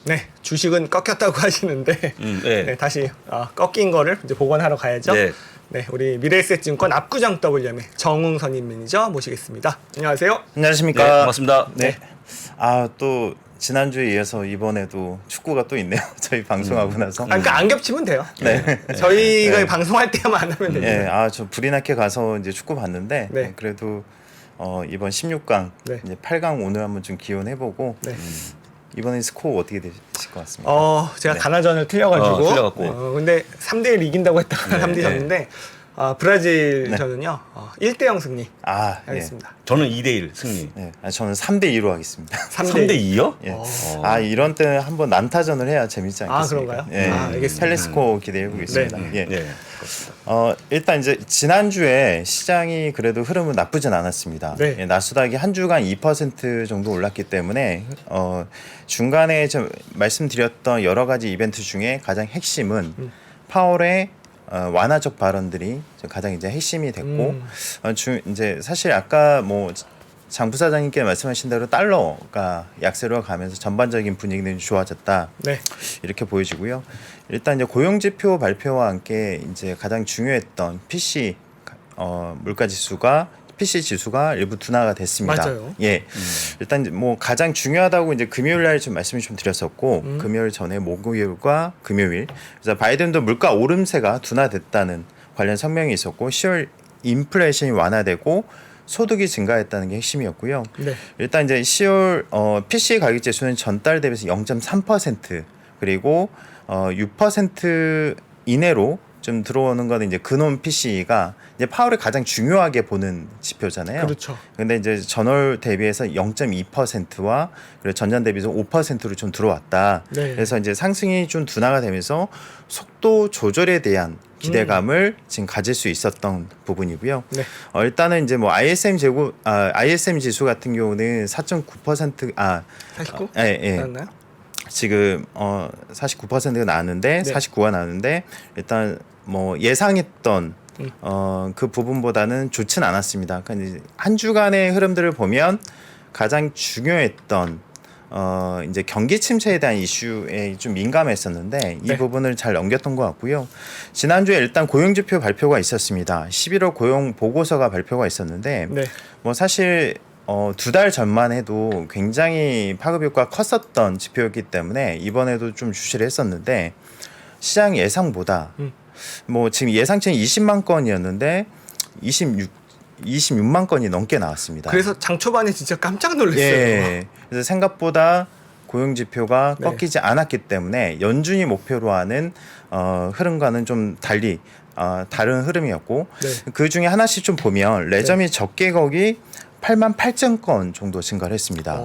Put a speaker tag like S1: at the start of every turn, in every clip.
S1: 네, 주식은 꺾였다고 하시는데
S2: 네.
S1: 네, 다시 꺾인 거를 이제 복원하러 가야죠.
S2: 네.
S1: 네, 우리 미래에셋증권 압구정 WM의 정웅 선임 매니저 모시겠습니다. 안녕하세요.
S3: 안녕하십니까.
S2: 네, 반갑습니다.
S3: 네. 또 지난주에 이어서 이번에도 축구가 또 있네요. 저희 방송하고 나서.
S1: 그러니까 안 겹치면 돼요.
S3: 네.
S1: 저희가
S3: 네.
S1: 방송할 때만 안 하면 됩니다.
S3: 네. 저 불이나게 가서 이제 축구 봤는데
S1: 네.
S3: 그래도 이번 16강
S1: 네.
S3: 이제 8강 오늘 한번 좀 기원해보고
S1: 네.
S3: 이번엔 스코어 어떻게 되실 것 같습니다.
S1: 제가
S3: 네.
S1: 가나전을 틀려가지고.
S2: 틀려갖고.
S1: 근데 3대1 이긴다고 했다가
S3: 네,
S1: 3대
S3: 네.
S1: 졌는데 브라질전은요 1대0 승리
S3: 예.
S1: 하겠습니다.
S2: 저는 2대1 승리.
S3: 네. 저는 3대2로 하겠습니다.
S2: 3대2요?
S3: 예. 이런 때는 한번 난타전을 해야 재밌지 않겠습니까?
S1: 그런가요?
S3: 예.
S1: 알겠습니다.
S3: 텔레스코 기대해 보겠습니다.
S1: 네,
S3: 예.
S2: 네.
S3: 일단 이제 지난주에 시장이 그래도 흐름은 나쁘진 않았습니다.
S1: 네.
S3: 예, 나스닥이 한 주간 2% 정도 올랐기 때문에 중간에 좀 말씀드렸던 여러 가지 이벤트 중에 가장 핵심은 파월의 완화적 발언들이 가장 이제 핵심이 됐고 이제 사실 아까 뭐 장 부사장님께 말씀하신 대로 달러가 약세로 가면서 전반적인 분위기는 좋아졌다.
S1: 네.
S3: 이렇게 보여지고요. 일단 이제 고용 지표 발표와 함께 이제 가장 중요했던 PC 물가 지수가 PC 지수가 일부 둔화가 됐습니다.
S1: 맞아요.
S3: 예. 일단 뭐 가장 중요하다고 이제 금요일 날 좀 말씀을 좀 드렸었고 금요일 전에 목요일과 금요일 그래서 바이든도 물가 오름세가 둔화됐다는 관련 성명이 있었고 10월 인플레이션이 완화되고 소득이 증가했다는 게 핵심이었고요.
S1: 네.
S3: 일단 이제 10월 PC 가격 지수는 전달 대비해서 0.3% 그리고 6% 이내로 좀 들어오는 거는 이제 근원 PC가 이제 파월이 가장 중요하게 보는 지표잖아요.
S1: 그렇죠.
S3: 근데 이제 전월 대비해서 0.2%와 그리고 전년 대비해서 5%로 좀 들어왔다.
S1: 네.
S3: 그래서 이제 상승이 좀 둔화가 되면서 속도 조절에 대한 기대감을 지금 가질 수 있었던 부분이고요.
S1: 네.
S3: 일단은 이제 뭐 ISM 지수 같은 경우는 4.9%
S1: 49?
S3: 예.
S1: 맞나요?
S3: 지금 49%가 나왔는데
S1: 네.
S3: 49가 나왔는데 일단 뭐 예상했던 그 부분보다는 좋진 않았습니다. 그러니까 이제 한 주간의 흐름들을 보면 가장 중요했던 이제 경기 침체에 대한 이슈에 좀 민감했었는데 이
S1: 네.
S3: 부분을 잘 넘겼던 것 같고요. 지난주에 일단 고용지표 발표가 있었습니다. 11월 고용 보고서가 발표가 있었는데
S1: 네.
S3: 뭐 사실 2달 전만 해도 굉장히 파급 효과가 컸었던 지표였기 때문에 이번에도 좀 주시를 했었는데 시장 예상보다 뭐 지금 예상치는 20만 건이었는데 26만 건이 넘게 나왔습니다.
S1: 그래서 장 초반에 진짜 깜짝 놀랐어요.
S3: 예. 그래서 생각보다 고용 지표가
S1: 네.
S3: 꺾이지 않았기 때문에 연준이 목표로 하는 흐름과는 좀 달리 다른 흐름이었고
S1: 네.
S3: 그 중에 하나씩 좀 보면 레저미 적개곡이 8만 8천 건 정도 증가를 했습니다.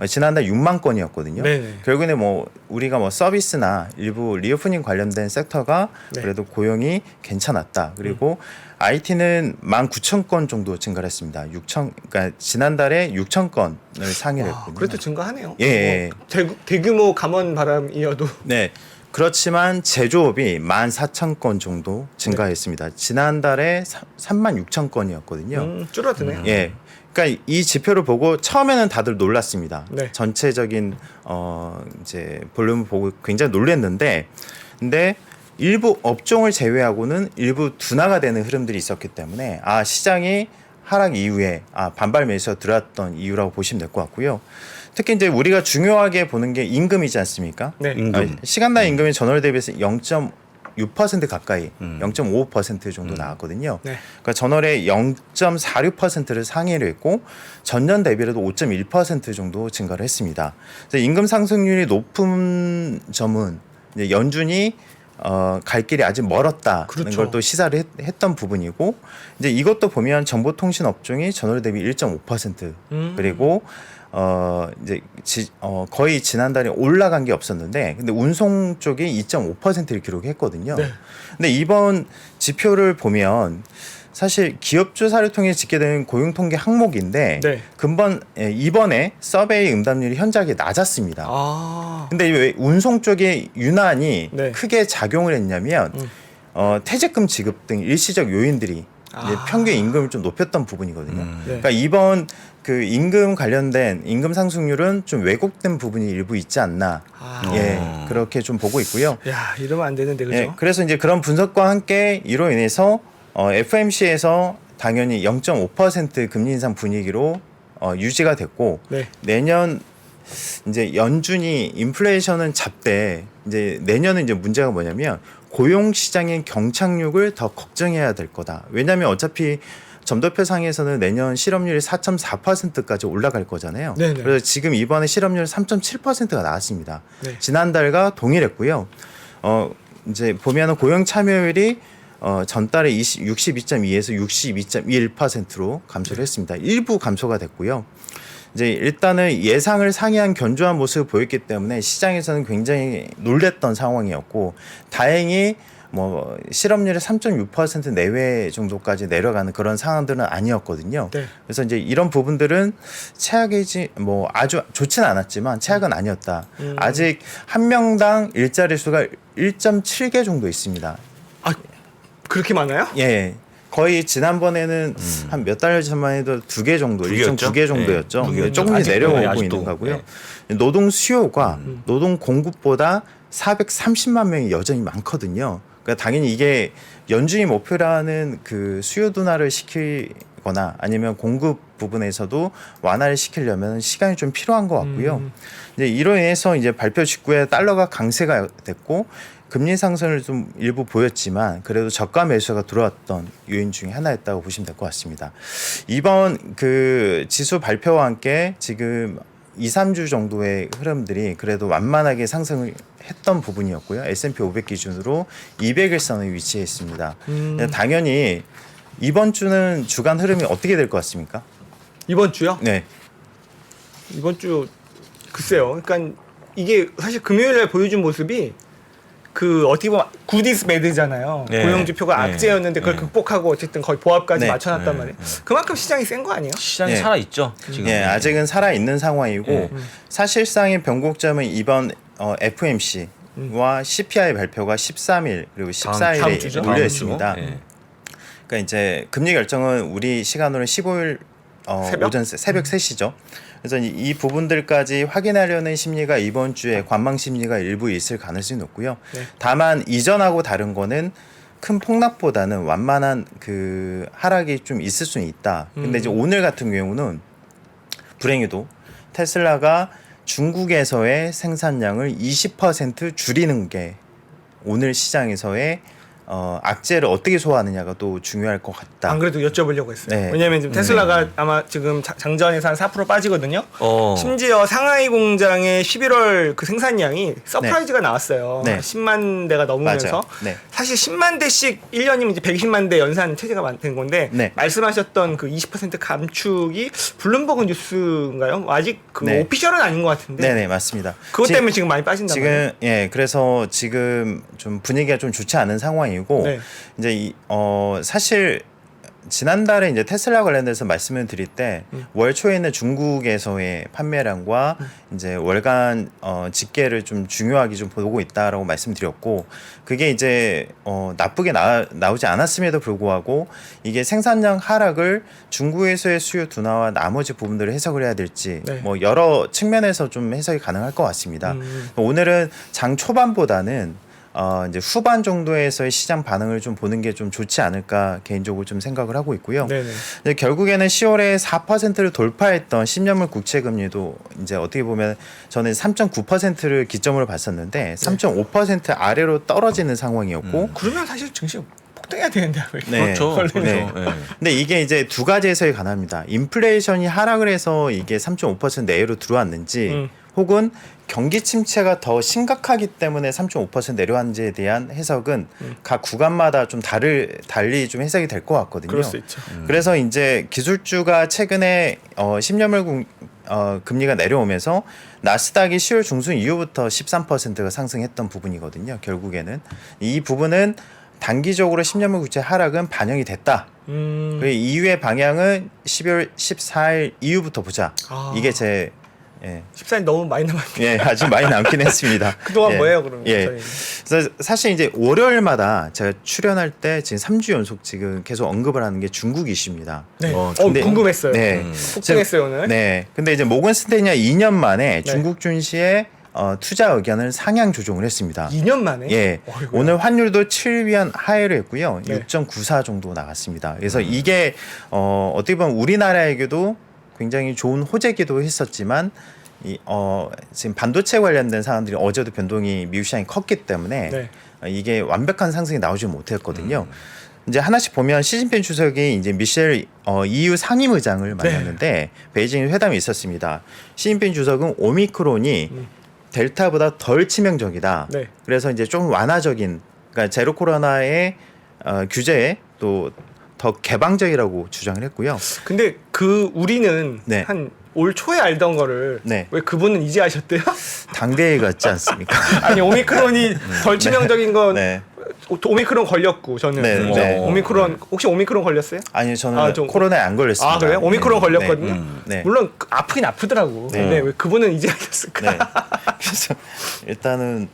S3: 지난달 6만 건이었거든요.
S1: 네네.
S3: 결국에 뭐 우리가 뭐 서비스나 일부 리오프닝 관련된 섹터가
S1: 네.
S3: 그래도 고용이 괜찮았다. 그리고 IT는 19,000건 정도 증가를 했습니다. 그러니까 지난달에 6,000건을 상회를 했거든요.
S1: 그래도 증가하네요.
S3: 예.
S1: 대규모 감원 바람이어도
S3: 네. 그렇지만 제조업이 14,000건 정도 증가했습니다. 지난달에 36,000건이었거든요.
S1: 줄어드네요.
S3: 예. 그러니까 이 지표를 보고 처음에는 다들 놀랐습니다.
S1: 네.
S3: 전체적인 이제 볼륨을 보고 굉장히 놀랐는데 근데 일부 업종을 제외하고는 일부 둔화가 되는 흐름들이 있었기 때문에 시장이 하락 이후에 반발 매수가 들어왔던 이유라고 보시면 될 것 같고요. 특히 이제 우리가 중요하게 보는 게 임금이지 않습니까?
S1: 네.
S2: 임금.
S3: 시간당 임금이 전월 대비해서 0.6% 가까이 0.55% 정도 나왔거든요.
S1: 네.
S3: 그러니까 전월에 0.46%를 상회를 했고 전년 대비로도 5.1% 정도 증가를 했습니다. 그래서 임금 상승률이 높은 점은 이제 연준이 갈 길이 아직 멀었다는
S1: 그렇죠.
S3: 걸 또 시사를 했던 부분이고 이제 이것도 보면 정보통신 업종이 전월 대비 1.5% 그리고 이제 거의 지난달에 올라간 게 없었는데 근데 운송 쪽이 2.5%를 기록했거든요.
S1: 네.
S3: 근데 이번 지표를 보면 사실 기업 조사를 통해 짓게 되는 고용 통계 항목인데
S1: 네.
S3: 이번에 서베이 응답률이 현저하게 낮았습니다. 근데 왜 운송 쪽에 유난히
S1: 네.
S3: 크게 작용을 했냐면 퇴직금 지급 등 일시적 요인들이 이제 평균 임금을 좀 높였던 부분이거든요.
S1: 네.
S3: 그러니까 이번 그 임금 관련된 임금 상승률은 좀 왜곡된 부분이 일부 있지 않나. 예, 그렇게 좀 보고 있고요.
S1: 야, 이러면 안 되는데 그죠?
S3: 예, 그래서 이제 그런 분석과 함께 이로 인해서 FOMC에서 당연히 0.5% 금리 인상 분위기로 유지가 됐고
S1: 네.
S3: 내년 이제 연준이 인플레이션은 잡되 이제 내년은 이제 문제가 뭐냐면 고용 시장의 경착륙을 더 걱정해야 될 거다. 왜냐하면 어차피 점도표 상에서는 내년 실업률이 4.4%까지 올라갈 거잖아요.
S1: 네네.
S3: 그래서 지금 이번에 실업률 3.7%가 나왔습니다.
S1: 네.
S3: 지난달과 동일했고요. 이제 보면은 고용 참여율이 전달에 62.2에서 62.1%로 감소를 했습니다. 일부 감소가 됐고요. 이제 일단은 예상을 상회한 견조한 모습을 보였기 때문에 시장에서는 굉장히 놀랬던 상황이었고 다행히 뭐 실업률이 3.6% 내외 정도까지 내려가는 그런 상황들은 아니었거든요.
S1: 네.
S3: 그래서 이제 이런 부분들은 최악이지 뭐 아주 좋지는 않았지만 최악은 아니었다. 아직 한 명당 일자리 수가 1.7개 정도 있습니다.
S1: 아, 그렇게 많아요?
S3: 예. 거의 지난번에는 한 몇 달 전만 해도 2개 정도, 1.9개 정도였죠.
S2: 네, 2개
S3: 조금씩
S2: 아직도,
S3: 내려오고
S2: 아직도.
S3: 있는 거고요. 노동 수요가 노동 공급보다 430만 명이 여전히 많거든요. 그러니까 당연히 이게 연준이 목표라는 그 수요 둔화를 시키거나 아니면 공급 부분에서도 완화를 시키려면 시간이 좀 필요한 것 같고요. 이제 이로 인해서 이제 발표 직후에 달러가 강세가 됐고 금리 상승을 좀 일부 보였지만 그래도 저가 매수가 들어왔던 요인 중에 하나였다고 보시면 될 것 같습니다. 이번 그 지수 발표와 함께 지금 2, 3주 정도의 흐름들이 그래도 완만하게 상승을 했던 부분이었고요. S&P 500 기준으로 200일선에 위치해 있습니다. 당연히 이번 주는 주간 흐름이 어떻게 될 것 같습니까?
S1: 이번 주요?
S3: 네.
S1: 이번 주 글쎄요. 그러니까 이게 사실 금요일에 보여준 모습이 그 어떻게 보면 굿이스 배드잖아요.
S2: 네.
S1: 고용지표가
S2: 네.
S1: 악재였는데 그걸
S2: 네.
S1: 극복하고 어쨌든 거의 보합까지
S3: 네.
S1: 맞춰놨단
S2: 네.
S1: 말이에요. 그만큼 시장이 센 거 아니에요?
S2: 시장이
S3: 예.
S2: 살아 있죠. 지금.
S3: 예, 아직은 살아 있는 상황이고 사실상의 변곡점은 이번 FOMC와 CPI 발표가 13일 그리고
S1: 다음
S3: 14일에
S1: 주죠?
S3: 몰려
S2: 다음
S3: 있습니다.
S2: 주. 예.
S3: 그러니까 이제 금리 결정은 우리 시간으로는 15일
S1: 새벽?
S3: 오전 새벽 3시죠. 그래서 이 부분들까지 확인하려는 심리가 이번 주에 관망 심리가 일부 있을 가능성이 높고요.
S1: 네.
S3: 다만 이전하고 다른 거는 큰 폭락보다는 완만한 그 하락이 좀 있을 수는 있다. 근데 이제 오늘 같은 경우는 불행히도 테슬라가 중국에서의 생산량을 20% 줄이는 게 오늘 시장에서의 악재를 어떻게 소화하느냐가 또 중요할 것 같다.
S1: 안 그래도 여쭤보려고 했어요.
S3: 네.
S1: 왜냐하면 지금 테슬라가 아마 지금 장전에서 한 4% 빠지거든요. 심지어 상하이 공장의 11월 그 생산량이 서프라이즈가 나왔어요.
S3: 네.
S1: 10만 대가 넘으면서
S3: 맞아요. 네.
S1: 사실 10만 대씩 1년이면 이제 120만 대 연산 체제가 된 건데
S3: 네.
S1: 말씀하셨던 그 20% 감축이 블룸버그 뉴스인가요? 아직 그
S3: 네.
S1: 오피셜은 아닌 것 같은데
S3: 네네 맞습니다.
S1: 그것 때문에 지금 많이 빠진단 말이에요.
S3: 지금 예 그래서 지금 좀 분위기가 좀 좋지 않은 상황이고
S1: 네.
S3: 이제 사실 지난달에 이제 테슬라 관련돼서 말씀을 드릴 때 월 초에는 중국에서의 판매량과 이제 월간 집계를 좀 중요하게 좀 보고 있다라고 말씀드렸고 그게 이제 나쁘게 나오지 않았음에도 불구하고 이게 생산량 하락을 중국에서의 수요 둔화와 나머지 부분들을 해석을 해야 될지
S1: 네.
S3: 뭐 여러 측면에서 좀 해석이 가능할 것 같습니다. 오늘은 장 초반보다는 이제 후반 정도에서의 시장 반응을 좀 보는 게 좀 좋지 않을까 개인적으로 좀 생각을 하고 있고요.
S1: 네네.
S3: 근데 결국에는 10월에 4%를 돌파했던 10년물 국채 금리도 이제 어떻게 보면 저는 3.9%를 기점으로 봤었는데 3.5% 아래로 떨어지는 상황이었고
S1: 그러면 사실 증시 폭등해야 되는데 왜 이렇게
S3: 네.
S2: 그렇죠.
S1: 걸리네.
S2: 그렇죠.
S3: 네.
S2: 예.
S3: 근데 이게 이제 두 가지 해석이 가능합니다. 인플레이션이 하락을 해서 이게 3.5% 내외로 들어왔는지 혹은 경기 침체가 더 심각하기 때문에 3.5% 내려왔는지에 대한 해석은 각 구간마다 좀 달리 좀 해석이 될 것 같거든요.
S1: 그럴 수 있죠.
S3: 그래서 이제 기술주가 최근에 10년물 금리가 내려오면서 나스닥이 10월 중순 이후부터 13%가 상승했던 부분이거든요. 결국에는 이 부분은 단기적으로 10년물 국채 하락은 반영이 됐다. 그 이후의 방향은 12월 14일 이후부터 보자.
S1: 아.
S3: 이게 제 예.
S1: 14일 너무 많이 남았네요.
S3: 예, 아주 많이 남긴 했습니다.
S1: 그동안
S3: 예.
S1: 뭐예요, 그러면?
S3: 예.
S1: 저희?
S3: 그래서 사실 이제 월요일마다 제가 출연할 때 지금 3주 연속 지금 계속 언급을 하는 게 중국 이슈입니다.
S1: 네.
S3: 근데-
S1: 궁금했어요.
S3: 네.
S1: 폭증했어요, 오늘.
S3: 네. 근데 이제 모건 스탠리가 2년 만에
S1: 네.
S3: 중국 증시의 투자 의견을 상향 조정을 했습니다.
S1: 2년 만에?
S3: 예.
S1: 어이구야.
S3: 오늘 환율도 7위안 하회를 했고요.
S1: 네.
S3: 6.94 정도 나왔습니다. 그래서 이게 어떻게 보면 우리나라에게도 굉장히 좋은 호재기도 했었지만 지금 반도체 관련된 사람들이 어제도 변동이 미국 시장이 컸기 때문에
S1: 네.
S3: 이게 완벽한 상승이 나오지 못했거든요. 이제 하나씩 보면 시진핑 주석이 이제 미셸 EU 상임의장을 만났는데 베이징 회담이 있었습니다. 시진핑 주석은 오미크론이 델타보다 덜 치명적이다.
S1: 네.
S3: 그래서 이제 좀 완화적인, 그러니까 제로 코로나의 규제에 또 더 개방적이라고 주장을 했고요.
S1: 근데 우리는
S3: 네.
S1: 한 올 초에 알던 거를
S3: 네.
S1: 왜 그분은 이제 아셨대요?
S3: 당대회 같지 않습니까?
S1: 아니 오미크론이 덜 치명적인 건
S3: 네.
S1: 오미크론 걸렸고 저는
S3: 네, 네.
S1: 오미크론 혹시 오미크론 걸렸어요?
S3: 아니요, 저는
S1: 좀-
S3: 코로나에 안 걸렸습니다.
S1: 아 그래요? 오미크론
S3: 네.
S1: 걸렸거든요.
S3: 네.
S1: 물론 아프긴 아프더라고.
S3: 네.
S1: 근데 왜 그분은 이제 알렸을까?
S3: 네. 그래서 일단은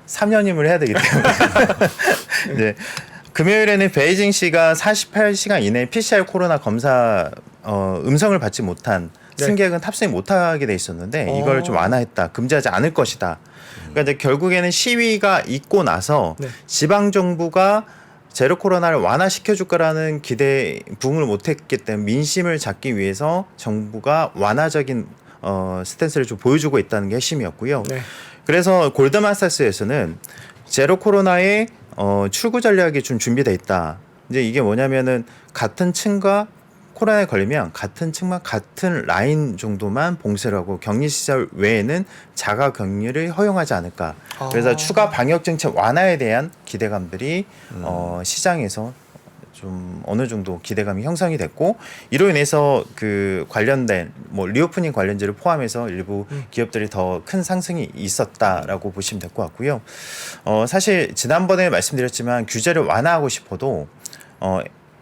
S3: 3년임을 해야 되기 때문에 네. 금요일에는 베이징시가 48시간 이내에 PCR 코로나 검사 음성을 받지 못한
S1: 네.
S3: 승객은 탑승 못하게 돼 있었는데 이걸 좀 완화했다, 금지하지 않을 것이다. 그러니까 이제 결국에는 시위가 있고 나서
S1: 네.
S3: 지방 정부가 제로 코로나를 완화시켜 줄 거라는 기대에 부응을 못했기 때문에 민심을 잡기 위해서 정부가 완화적인 스탠스를 좀 보여주고 있다는 게 핵심이었고요.
S1: 네.
S3: 그래서 골드만사스에서는 제로 코로나의 출구 전략이 좀 준비돼 있다. 이제 이게 뭐냐면은 같은 층과 코로나에 걸리면 같은 층만 같은 라인 정도만 봉쇄를 하고 격리 시설 외에는 자가 격리를 허용하지 않을까. 그래서 추가 방역 정책 완화에 대한 기대감들이 시장에서 좀 어느 정도 기대감이 형성이 됐고 이로 인해서 그 관련된 뭐 리오프닝 관련주를 포함해서 일부 기업들이 더 큰 상승이 있었다라고 보시면 될 것 같고요. 사실 지난번에 말씀드렸지만 규제를 완화하고 싶어도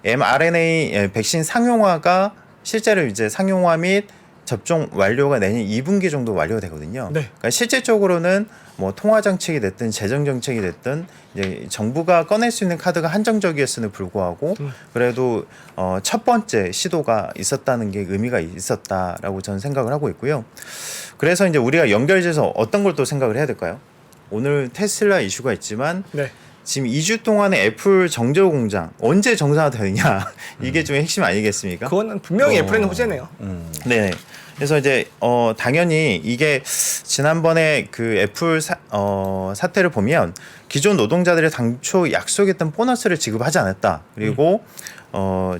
S3: mRNA 백신 상용화가 실제로 이제 상용화 및 접종 완료가 내년 2분기 정도 완료되거든요.
S1: 네.
S3: 그러니까 실질적으로는 뭐 통화 정책이 됐든 재정 정책이 됐든 이제 정부가 꺼낼 수 있는 카드가 한정적이었음에도 불구하고 그래도 첫 번째 시도가 있었다는 게 의미가 있었다라고 저는 생각을 하고 있고요. 그래서 이제 우리가 연결돼서 어떤 걸 또 생각을 해야 될까요? 오늘 테슬라 이슈가 있지만
S1: 네.
S3: 지금 2주 동안의 애플 정제호 공장 언제 정상화되느냐 이게 좀 핵심 아니겠습니까?
S1: 그거는 분명히 애플에는 호재네요.
S3: 네. 그래서 이제 당연히 이게 지난번에 그 애플 사태를 보면 기존 노동자들이 당초 약속했던 보너스를 지급하지 않았다. 그리고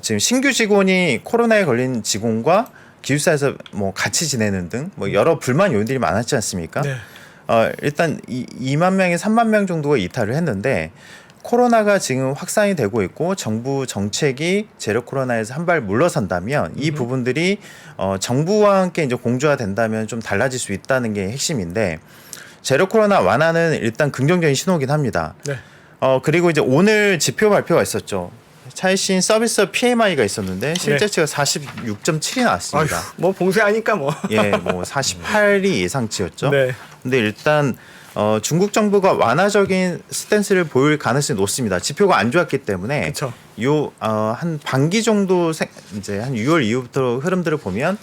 S3: 지금 신규 직원이 코로나에 걸린 직원과 기숙사에서 뭐 같이 지내는 등 뭐 여러 불만 요인들이 많았지 않습니까?
S1: 네.
S3: 일단 2만 명에 3만 명 정도가 이탈을 했는데 코로나가 지금 확산이 되고 있고 정부 정책이 제로 코로나에서 한 발 물러선다면 이 부분들이 정부와 함께 이제 공조가 된다면 좀 달라질 수 있다는 게 핵심인데 제로 코로나 완화는 일단 긍정적인 신호긴 합니다.
S1: 네.
S3: 그리고 이제 오늘 지표 발표가 있었죠. 차이신 서비스 PMI가 있었는데 실제치가 46.7이 나왔습니다.
S1: 아휴, 뭐 봉쇄하니까 뭐.
S3: 예, 뭐 48이 예상치였죠.
S1: 네.
S3: 근데 일단 중국 정부가 완화적인 스탠스를 보일 가능성이 높습니다. 지표가 안 좋았기 때문에
S1: 그쵸.
S3: 한 반기 정도 이제 한 6월 이후부터 흐름들을 보면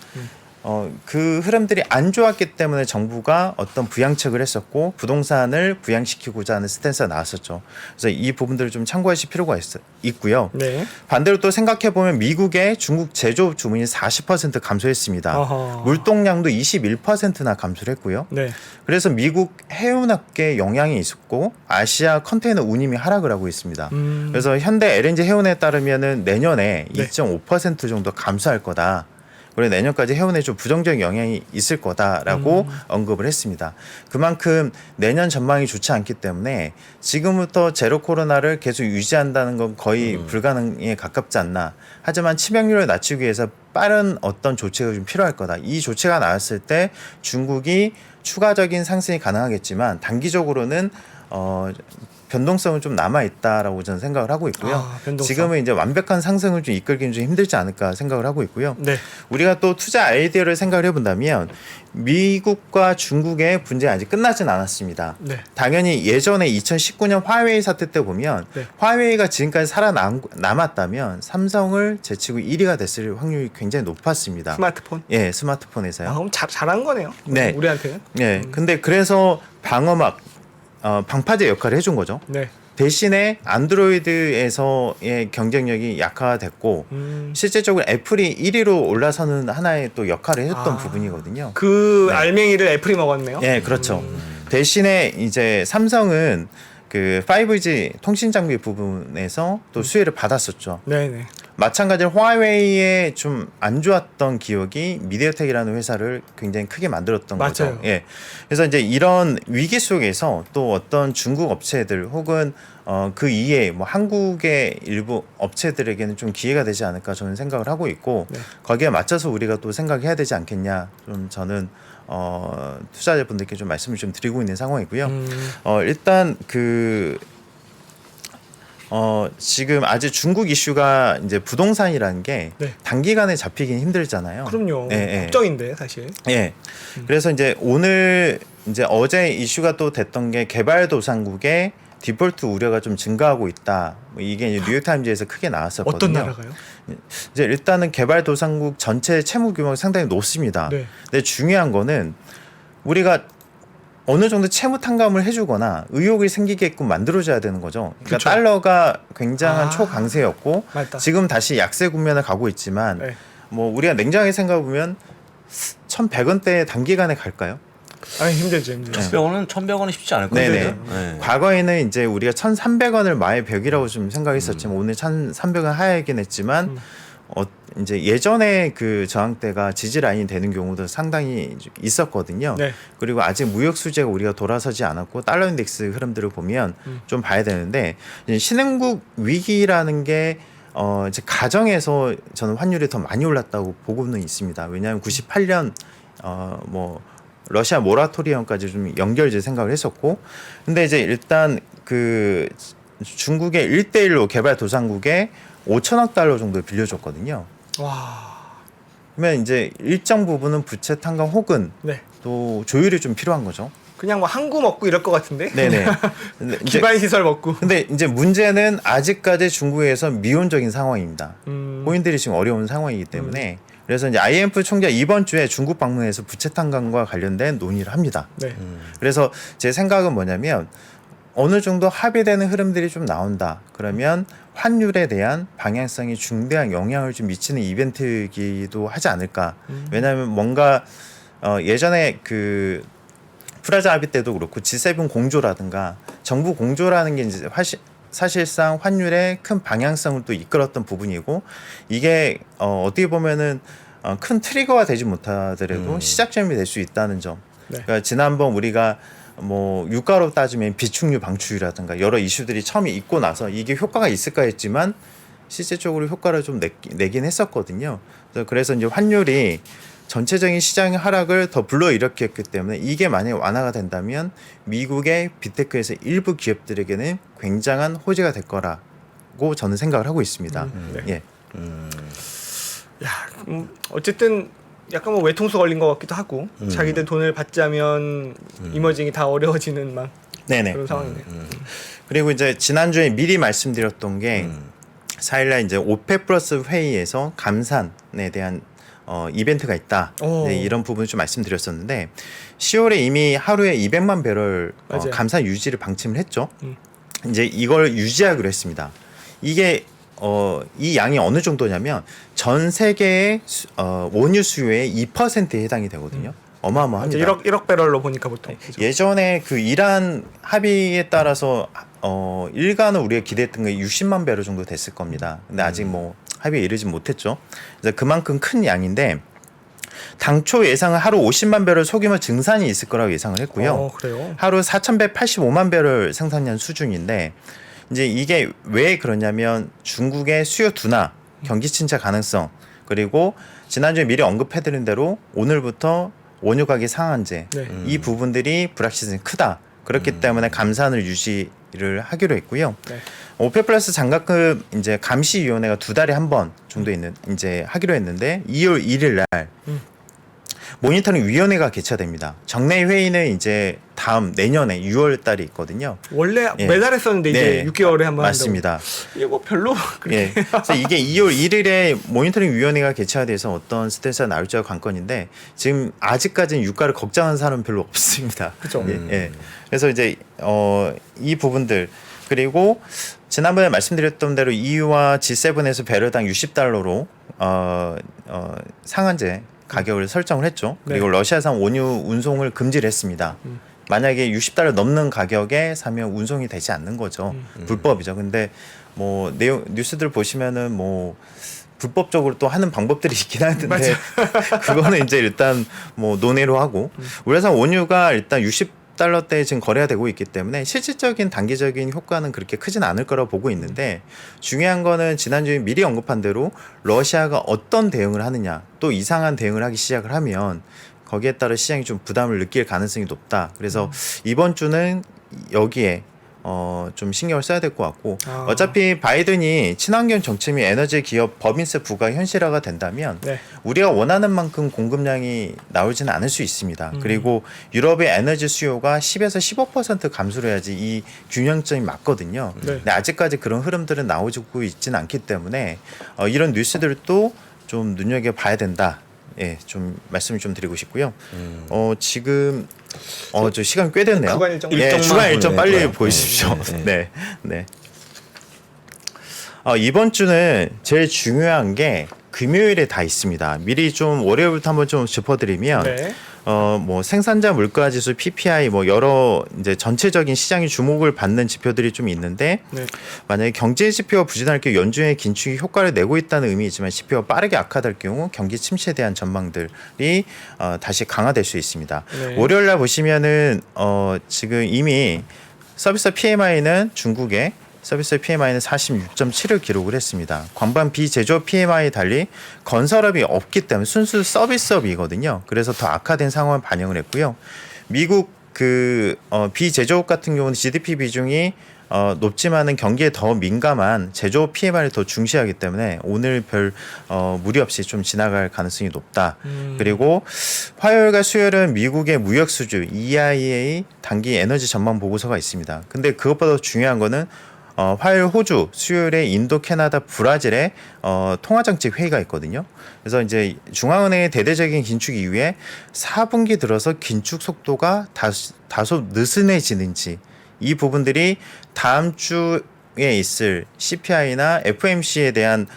S3: 그 흐름들이 안 좋았기 때문에 정부가 어떤 부양책을 했었고 부동산을 부양시키고자 하는 스탠스가 나왔었죠. 그래서 이 부분들을 좀 참고하실 필요가 있고요.
S1: 네.
S3: 반대로 또 생각해 보면 미국의 중국 제조업 주문이 40% 감소했습니다.
S1: 어허.
S3: 물동량도 21%나 감소를 했고요.
S1: 네.
S3: 그래서 미국 해운업계에 영향이 있었고 아시아 컨테이너 운임이 하락을 하고 있습니다. 그래서 현대 LNG 해운에 따르면은 내년에
S1: 네.
S3: 2.5% 정도 감소할 거다. 그리고 내년까지 해운에 좀 부정적 영향이 있을 거다라고 언급을 했습니다. 그만큼 내년 전망이 좋지 않기 때문에 지금부터 제로 코로나를 계속 유지한다는 건 거의 불가능에 가깝지 않나. 하지만 치명률을 낮추기 위해서 빠른 어떤 조치가 좀 필요할 거다. 이 조치가 나왔을 때 중국이 추가적인 상승이 가능하겠지만 단기적으로는 변동성은 좀 남아 있다라고 저는 생각을 하고 있고요.
S1: 변동성.
S3: 지금은 이제 완벽한 상승을 좀 이끌기는 좀 힘들지 않을까 생각을 하고 있고요.
S1: 네.
S3: 우리가 또 투자 아이디어를 생각을 해본다면 미국과 중국의 분쟁이 아직 끝나진 않았습니다.
S1: 네.
S3: 당연히 예전에 2019년 화웨이 사태 때 보면
S1: 네.
S3: 화웨이가 지금까지 살아남았다면 삼성을 제치고 1위가 됐을 확률이 굉장히 높았습니다.
S1: 스마트폰.
S3: 예, 스마트폰에서요.
S1: 그럼 잘한 거네요.
S3: 네.
S1: 우리한테는.
S3: 예, 근데 그래서 방어막 방파제 역할을 해준 거죠.
S1: 네.
S3: 대신에 안드로이드에서의 경쟁력이 약화됐고 실제적으로 애플이 1위로 올라서는 하나의 또 역할을 해줬던 부분이거든요.
S1: 그
S3: 네.
S1: 알맹이를 애플이 먹었네요.
S3: 예, 그렇죠. 대신에 이제 삼성은 그 5G 통신 장비 부분에서 또 수혜를 받았었죠.
S1: 네네.
S3: 마찬가지로 화웨이에 좀 안 좋았던 기억이 미디어텍이라는 회사를 굉장히 크게 만들었던
S1: 맞아요.
S3: 거죠. 예. 그래서 이제 이런 위기 속에서 또 어떤 중국 업체들 혹은 그 이외에 뭐 한국의 일부 업체들에게는 좀 기회가 되지 않을까 저는 생각을 하고 있고
S1: 네.
S3: 거기에 맞춰서 우리가 또 생각해야 되지 않겠냐 좀 저는 투자자분들께 좀 말씀을 좀 드리고 있는 상황이고요. 일단 지금 아직 중국 이슈가 이제 부동산이라는 게
S1: 네.
S3: 단기간에 잡히긴 힘들잖아요.
S1: 그럼요.
S3: 예, 예.
S1: 걱정인데 사실.
S3: 예. 그래서 이제 오늘 이제 어제 이슈가 또 됐던 게 개발도상국의 디폴트 우려가 좀 증가하고 있다. 뭐 이게 이제 뉴욕타임즈에서 크게 나왔었거든요.
S1: 어떤 나라가요?
S3: 이제 일단은 개발도상국 전체 채무 규모가 상당히 높습니다.
S1: 네.
S3: 근데 중요한 거는 우리가 어느 정도 채무 탕감을 해주거나 의혹이 생기게끔 만들어줘야 되는 거죠. 그러니까
S1: 그쵸.
S3: 달러가 굉장한 초강세였고
S1: 맞다.
S3: 지금 다시 약세 국면을 가고 있지만
S1: 네.
S3: 뭐 우리가 냉정하게 생각해 보면 1,100원대 단기간에 갈까요?
S1: 힘들죠, 힘들죠.
S2: 1,100원은 1,100원은 쉽지 않을 거예요.
S3: 네네.
S2: 네.
S3: 과거에는 이제 우리가 1,300원을 마의 벽이라고 좀 생각했었지만 오늘 1,300원 하야하긴 했지만 이제 예전에 그 저항 때가 지지 라인이 되는 경우도 상당히 있었거든요.
S1: 네.
S3: 그리고 아직 무역 수재가 우리가 돌아서지 않았고 달러 인덱스 흐름들을 보면 좀 봐야 되는데 이제 신흥국 위기라는 게 이제 가정에서 저는 환율이 더 많이 올랐다고 보고는 있습니다. 왜냐하면 98년 뭐 러시아 모라토리엄까지 좀 연결제 생각을 했었고, 근데 이제 일단 그 중국의 1대1로 개발도상국에 5천억 달러 정도 빌려줬거든요.
S1: 와.
S3: 그러면 이제 일정 부분은 부채 탕감 혹은
S1: 네.
S3: 또 조율이 좀 필요한 거죠.
S1: 그냥 뭐 항구 먹고 이럴 것 같은데.
S3: 네네. 근데 이제,
S1: 기반 시설 먹고.
S3: 근데 이제 문제는 아직까지 중국에서 미온적인 상황입니다. 호인들이 지금 어려운 상황이기 때문에 그래서 이제 IMF 총재 이번 주에 중국 방문해서 부채 탕감과 관련된 논의를 합니다.
S1: 네.
S3: 그래서 제 생각은 뭐냐면 어느 정도 합의되는 흐름들이 좀 나온다. 그러면 환율에 대한 방향성이 중대한 영향을 좀 미치는 이벤트이기도 하지 않을까. 왜냐하면 뭔가 예전에 그 프라자 합의 때도 그렇고 G7 공조라든가 정부 공조라는 게 이제 사실상 환율의 큰 방향성을 또 이끌었던 부분이고 이게 어떻게 보면은 큰 트리거가 되지 못하더라도 시작점이 될 수 있다는 점.
S1: 네.
S3: 그러니까 지난번 우리가 뭐 유가로 따지면 비축유 방출이라든가 여러 이슈들이 처음에 있고 나서 이게 효과가 있을까 했지만 실제적으로 효과를 좀 내긴 했었거든요. 그래서 이제 환율이 전체적인 시장의 하락을 더 불러일으켰기 때문에 이게 만약 완화가 된다면 미국의 빅테크에서 일부 기업들에게는 굉장한 호재가 될 거라고 저는 생각을 하고 있습니다.
S1: 네.
S3: 예.
S1: 야, 어쨌든 약간 뭐 외통수 걸린 것 같기도 하고 자기들 돈을 받자면 이머징이 다 어려워지는 막
S3: 네네.
S1: 그런 상황이네요.
S3: 그리고 이제 지난주에 미리 말씀드렸던 게 4일날 이제 오페 플러스 회의에서 감산에 대한 이벤트가 있다. 네, 이런 부분을 좀 말씀드렸었는데 10월에 이미 하루에 200만 배럴
S1: 맞아요.
S3: 감산 유지를 방침을 했죠. 이제 이걸 유지하기로 했습니다. 이게 이 양이 어느 정도냐면 전 세계의 원유 수요의 2%에 해당이 되거든요. 어마어마합니다.
S1: 1억 배럴로 보니까 보통. 그죠?
S3: 예전에 그 이란 합의에 따라서 일간은 우리가 기대했던 게 60만 배럴 정도 됐을 겁니다. 근데 아직 뭐 합의에 이르지 못했죠. 그래서 그만큼 큰 양인데 당초 예상은 하루 50만 배럴 소규모 증산이 있을 거라고 예상을 했고요.
S1: 그래요?
S3: 하루 4,185만 배럴 생산량 수준인데 이제 이게 왜 그러냐면 중국의 수요 둔화, 경기 침체 가능성 그리고 지난주에 미리 언급해드린 대로 오늘부터 원유 가격 상한제
S1: 네.
S3: 이 부분들이 불확실성이 크다. 그렇기 때문에 감산을 유지를 하기로 했고요.
S1: 네.
S3: 오펙 플러스 장갑금 이제 감시위원회가 2달에 한 번 정도 이제 하기로 했는데 2월 1일 날 모니터링 위원회가 개최됩니다. 정례 회의는 이제 다음 내년에 6월 달에 있거든요.
S1: 원래
S3: 예.
S1: 매달 했었는데 이제
S3: 네.
S1: 6개월에 한 번
S3: 맞습니다.
S1: 이게 뭐 별로 그렇게
S3: 예. 그래서 이게 2월 1일에 모니터링 위원회가 개최가 돼서 어떤 스탠스가 나올지가 관건인데 지금 아직까지는 유가를 걱정하는 사람은 별로 없습니다.
S1: 그죠.
S3: 예. 그래서 이제 이 부분들 그리고 지난번에 말씀드렸던 대로 EU와 G7에서 배럴당 60달러로 상한제 가격을 설정을 했죠. 그리고 러시아산 원유 운송을 금지를 했습니다. 만약에 60달러 넘는 가격에 사면 운송이 되지 않는 거죠. 불법이죠. 근데 뭐 내용 뉴스들 보시면은 뭐 불법적으로 또 하는 방법들이 있긴 하는데 그거는 이제 일단 뭐 논의로 하고 우리나라 원유가 일단 60달러대에 지금 거래가 되고 있기 때문에 실질적인 단기적인 효과는 그렇게 크진 않을 거라고 보고 있는데 중요한 거는 지난주에 미리 언급한 대로 러시아가 어떤 대응을 하느냐 또 이상한 대응을 하기 시작을 하면 거기에 따라 시장이 좀 부담을 느낄 가능성이 높다. 그래서 이번 주는 여기에 좀 신경을 써야 될 것 같고 어차피 바이든이 친환경 정책 및 에너지 기업 법인세 부과 현실화가 된다면 우리가 원하는 만큼 공급량이 나오지는 않을 수 있습니다. 그리고 유럽의 에너지 수요가 10에서 15% 감소를 해야지 이 균형점이 맞거든요. 근데 아직까지 그런 흐름들은 나오고 있지는 않기 때문에 이런 뉴스들도 좀 눈여겨봐야 된다. 예, 좀 말씀을 좀 드리고 싶고요. 지금 저 시간 꽤 됐네요.
S1: 주간 일정
S3: 예, 주간 일정 빨리
S2: 보여요.
S3: 보여주십시오. 네. 이번 주는 제일 중요한 게 금요일에 다 있습니다. 미리 좀 월요일부터 한번 좀 짚어드리면 뭐 생산자 물가 지수 PPI 뭐 여러 이제 전체적인 시장이 주목을 받는 지표들이 좀 있는데 만약에 경제 지표가 부진할 경우 연준의 긴축이 효과를 내고 있다는 의미이지만 지표가 빠르게 악화될 경우 경기 침체에 대한 전망들이 다시 강화될 수 있습니다. 월요일 날 보시면은 지금 이미 서비스 PMI는 중국의 서비스 PMI는 46.7을 기록을 했습니다. 광반 비제조업 PMI 달리 건설업이 없기 때문에 순수 서비스업이거든요. 그래서 더 악화된 상황을 반영을 했고요. 미국 비제조업 같은 경우는 GDP 비중이 높지만은 경기에 더 민감한 제조업 PMI를 더 중시하기 때문에 오늘 별 무리 없이 좀 지나갈 가능성이 높다. 그리고 화요일과 수요일은 미국의 무역 수주 EIA 단기 에너지 전망 보고서가 있습니다. 근데 그것보다 중요한 거는 화요일 호주, 수요일에 인도, 캐나다, 브라질의 통화정책 회의가 있거든요. 그래서 이제 중앙은행의 대대적인 긴축 이후에 4분기 들어서 긴축 속도가 다소 느슨해지는지 이 부분들이 다음 주에 있을 CPI나 FMC에 대한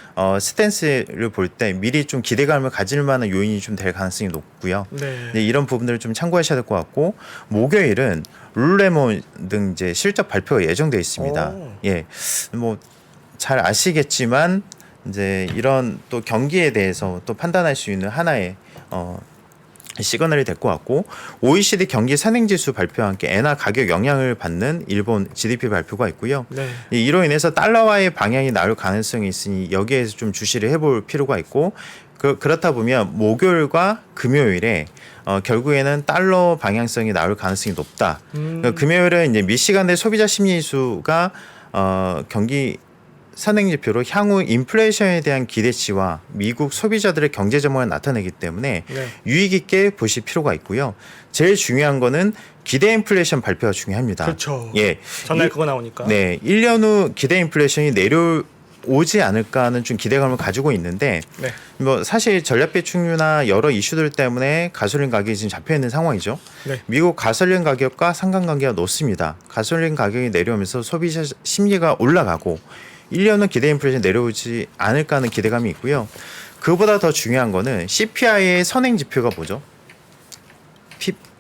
S3: 스탠스를 볼 때 미리 좀 기대감을 가질 만한 요인이 좀 될 가능성이 높고요. 네, 이런 부분들을 좀 참고하셔야 될 것 같고 목요일은 룰루레몬 등 이제 실적 발표가 예정되어 있습니다. 예, 뭐 잘 아시겠지만 이제 이런 또 경기에 대해서 또 판단할 수 있는 하나의 시그널이 될 것 같고 OECD 경기 선행지수 발표와 함께 엔화 가격 영향을 받는 일본 GDP 발표가 있고요. 이로 인해서 달러화의 방향이 나올 가능성이 있으니 여기에서 좀 주시를 해볼 필요가 있고 그렇다 보면 목요일과 금요일에 결국에는 달러 방향성이 나올 가능성이 높다. 그러니까 금요일은 이제 미시간대 소비자 심리지수가 경기 선행지표로 향후 인플레이션에 대한 기대치와 미국 소비자들의 경제 전망을 나타내기 때문에 유의 깊게 보실 필요가 있고요. 제일 중요한 거는 기대 인플레이션 발표가 중요합니다.
S1: 그렇죠.
S3: 예,
S1: 전날 그거 나오니까.
S3: 네, 1년 후 기대 인플레이션이 내려오지 않을까 하는 좀 기대감을 가지고 있는데 뭐 사실 전략 배출유나 여러 이슈들 때문에 가솔린 가격이 지금 잡혀 있는 상황이죠. 미국 가솔린 가격과 상관관계가 높습니다. 가솔린 가격이 내려오면서 소비자 심리가 올라가고 1년은 기대 인플레이션 내려오지 않을까 하는 기대감이 있고요. 그보다 더 중요한 거는 CPI의 선행 지표가 뭐죠?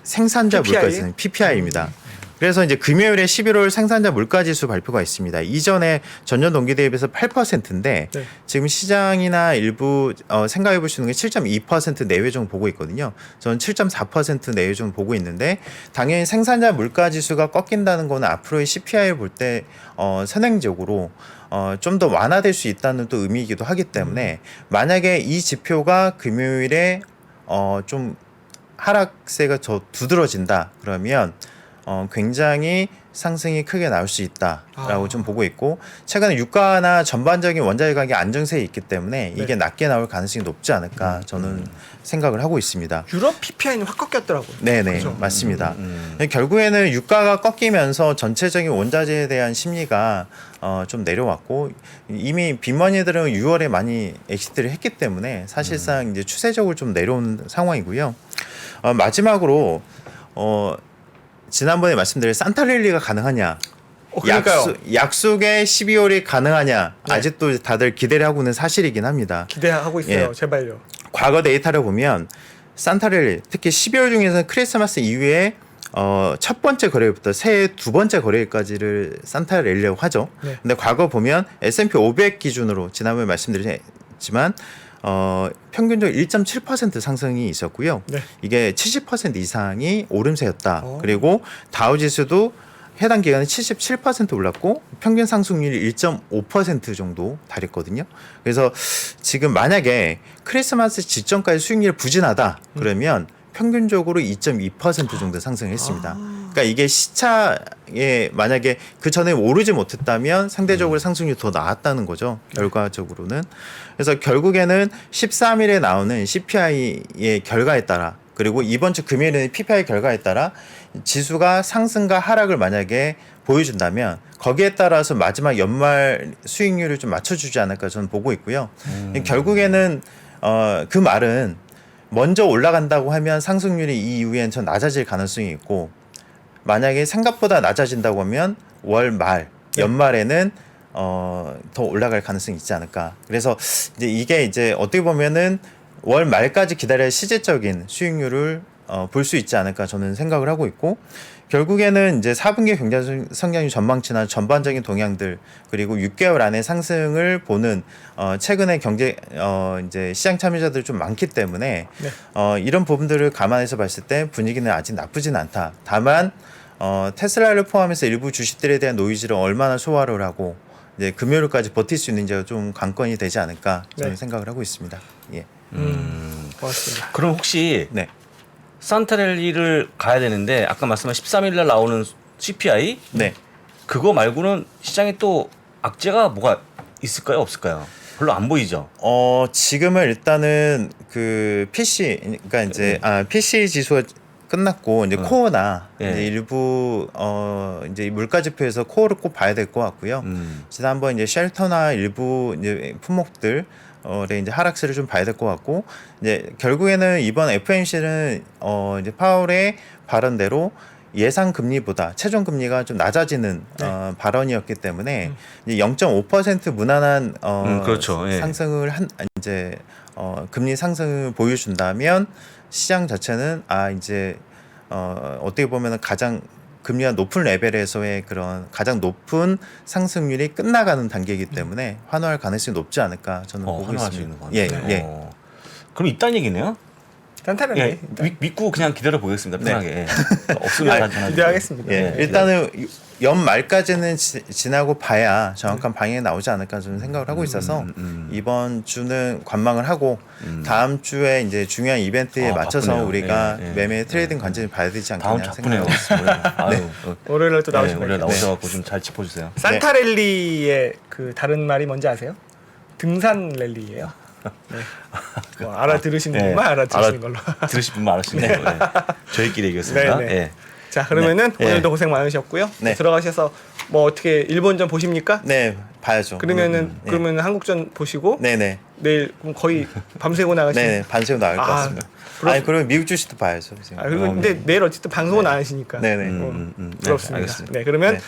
S3: 생산자 물가지수 PPI입니다. 그래서 이제 금요일에 11월 생산자 물가지수 발표가 있습니다. 이전에 전년 동기 대비해서 8%인데 지금 시장이나 일부 생각해 볼 수 있는 게 7.2% 내외 정도 보고 있거든요. 저는 7.4% 내외 정도 보고 있는데 당연히 생산자 물가지수가 꺾인다는 거는 앞으로의 CPI를 볼 때 선행적으로 좀 더 완화될 수 있다는 또 의미이기도 하기 때문에 만약에 이 지표가 금요일에 좀 하락세가 더 두드러진다 그러면 굉장히 상승이 크게 나올 수 있다라고 좀 보고 있고 최근에 유가나 전반적인 원자재 가격 안정세에 있기 때문에 이게 낮게 나올 가능성이 높지 않을까 저는 생각을 하고 있습니다.
S1: 유럽 PPI는 확 꺾였더라고요.
S3: 네네
S1: 그렇죠?
S3: 맞습니다. 결국에는 유가가 꺾이면서 전체적인 원자재에 대한 심리가 좀 내려왔고 이미 빅머니들은 6월에 많이 엑시트를 했기 때문에 사실상 이제 추세적으로 좀 내려온 상황이고요. 마지막으로 지난번에 말씀드린 산타랠리가 가능하냐?
S1: 그러니까요.
S3: 약속의 12월이 가능하냐?
S1: 네.
S3: 아직도 다들 기대를 하고 있는 사실이긴 합니다.
S1: 기대하고 있어요.
S3: 예.
S1: 제발요.
S3: 과거 데이터를 보면 산타랠리 특히 12월 중에서 크리스마스 이후에 첫 번째 거래일부터 새해 두 번째 거래일까지를 산타랠리라고 하죠.
S1: 네.
S3: 근데 과거 보면 S&P 500 기준으로 지난번에 말씀드렸지만 평균적으로 1.7% 상승이 있었고요.
S1: 네.
S3: 이게 70% 이상이 오름세였다.
S1: 오.
S3: 그리고 다우지수도 해당 기간에 77% 올랐고 평균 상승률이 1.5% 정도 달했거든요. 그래서 지금 만약에 크리스마스 직전까지 수익률이 부진하다 그러면 평균적으로 2.2% 정도 상승을 했습니다. 그러니까 이게 시차에 만약에 그 전에 오르지 못했다면 상대적으로 상승률이 더 나았다는 거죠. 결과적으로는. 그래서 결국에는 13일에 나오는 CPI의 결과에 따라 그리고 이번 주 금요일에는 PPI 결과에 따라 지수가 상승과 하락을 만약에 보여준다면 거기에 따라서 마지막 연말 수익률을 좀 맞춰주지 않을까 저는 보고 있고요. 결국에는 그 말은 먼저 올라간다고 하면 상승률이 이 이후엔 좀 낮아질 가능성이 있고 만약에 생각보다 낮아진다고 하면 월 말 연말에는 더 올라갈 가능성이 있지 않을까. 그래서 이제 이게 이제 어떻게 보면은 월 말까지 기다려야 실질적인 수익률을 볼 수 있지 않을까 저는 생각을 하고 있고 결국에는 이제 4분기 경제 성장률 전망치나 전반적인 동향들 그리고 6개월 안에 상승을 보는 최근에 경제 이제 시장 참여자들 좀 많기 때문에
S1: 네.
S3: 이런 부분들을 감안해서 봤을 때 분위기는 아직 나쁘진 않다. 다만 테슬라를 포함해서 일부 주식들에 대한 노이즈를 얼마나 소화를 하고 이제 금요일까지 버틸 수 있는지가 좀 관건이 되지 않을까 저는
S1: 네.
S3: 생각을 하고 있습니다. 예.
S1: 고맙습니다.
S2: 그럼 혹시
S3: 네.
S2: 산타랠리를 가야 되는데 아까 말씀하신 13일 날 나오는 CPI
S3: 네.
S2: 그거 말고는 시장에 또 악재가 뭐가 있을까요? 없을까요? 별로 안 보이죠.
S3: 지금은 일단은 그 PC 그러니까 이제 PC 지수가 끝났고 이제 코어나
S2: 예.
S3: 이제 일부 이제 물가 지표에서 코어를 꼭 봐야 될 것 같고요. 지난번 이제 쉘터나 일부 이제 품목들 이제 하락세를 좀 봐야 될 것 같고 이제 결국에는 이번 FOMC는 이제 파월의 발언대로 예상 금리보다 최종 금리가 좀 낮아지는 발언이었기 때문에 이제 0.5% 무난한
S2: 그렇죠. 예.
S3: 상승을 이제 금리 상승을 보여준다면 시장 자체는 이제 어떻게 보면은 가장 금리가 높은 레벨에서의 그런 가장 높은 상승률이 끝나가는 단계이기 때문에 환호할 가능성이 높지 않을까 저는 보고
S2: 환호할 수
S3: 있습니다.
S2: 있는 거.
S3: 예.
S2: 그럼 있다는 얘기네요.
S1: 산타랠리.
S2: 예. 믿고 그냥 기다려 보겠습니다. 편하게. 예. 없으면 다 전화.
S1: 기대하겠습니다.
S3: 예, 일단은 연말까지는 지나고 봐야 정확한 방향이 나오지 않을까 저는 생각을 하고 있어서 이번 주는 관망을 하고 다음 주에 이제 중요한 이벤트에 맞춰서
S2: 바쁘네요.
S3: 우리가
S2: 예, 예.
S3: 매매 트레이딩 관점을 봐야 되지
S2: 다음
S3: 않겠냐
S2: 주 바쁘네요.
S3: 생각하고 있습니다.
S1: 월요일날 또
S2: 네,
S1: 나오시면
S2: 원래
S1: 되겠네요.
S2: 나오셔갖고 좀 잘 짚어주세요.
S1: 산타랠리의 그 다른 말이 뭔지 아세요? 등산 랠리예요. 네. 뭐 알아들으시는
S2: 네.
S1: 분만 알아들으시는 걸로.
S2: 들으실 분만 알아시는 걸로. 네. 저희끼리 얘기했습니다.
S1: 네, 네.
S2: 예.
S1: 자 그러면은
S2: 네.
S1: 오늘도 고생 많으셨고요.
S3: 네.
S1: 들어가셔서 뭐 어떻게 일본전 보십니까?
S3: 네, 봐야죠.
S1: 그러면은
S3: 예.
S1: 그러면은 한국전 보시고
S3: 네네.
S1: 내일 그럼 거의 밤새고 나가시는.
S3: 네, 반세고 나올 것 같습니다.
S1: 부럽-
S3: 그러면 미국 주식도 봐야죠. 지금.
S1: 그리고 근데 내일 어쨌든 방송은 안 하시니까.
S3: 네네.
S1: 부럽습니다.
S2: 알겠습니다.
S1: 네, 그러면
S3: 네.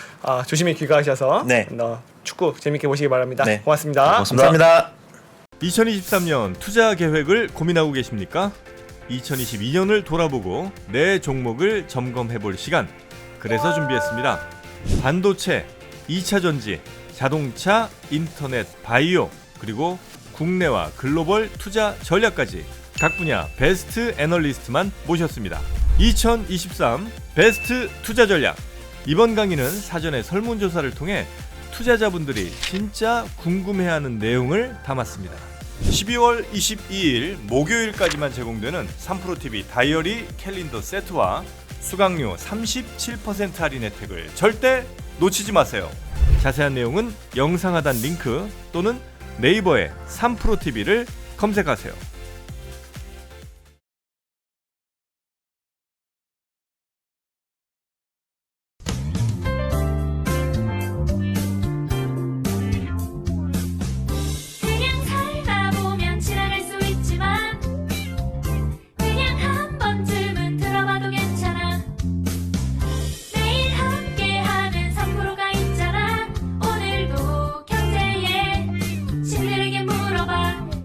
S1: 조심히 귀가하셔서
S3: 네.
S1: 축구 재밌게 보시기 바랍니다.
S3: 네.
S1: 고맙습니다.
S3: 감사합니다.
S4: 2023년 투자 계획을 고민하고 계십니까? 2022년을 돌아보고 내 종목을 점검해 볼 시간. 그래서 준비했습니다. 반도체, 2차 전지, 자동차, 인터넷, 바이오, 그리고 국내와 글로벌 투자 전략까지 각 분야 베스트 애널리스트만 모셨습니다. 2023 베스트 투자 전략. 이번 강의는 사전에 설문조사를 통해 투자자분들이 진짜 궁금해하는 내용을 담았습니다. 12월 22일 목요일까지만 제공되는 3프로TV 다이어리 캘린더 세트와 수강료 37% 할인 혜택을 절대 놓치지 마세요. 자세한 내용은 영상 하단 링크 또는 네이버에 3프로TV를 검색하세요.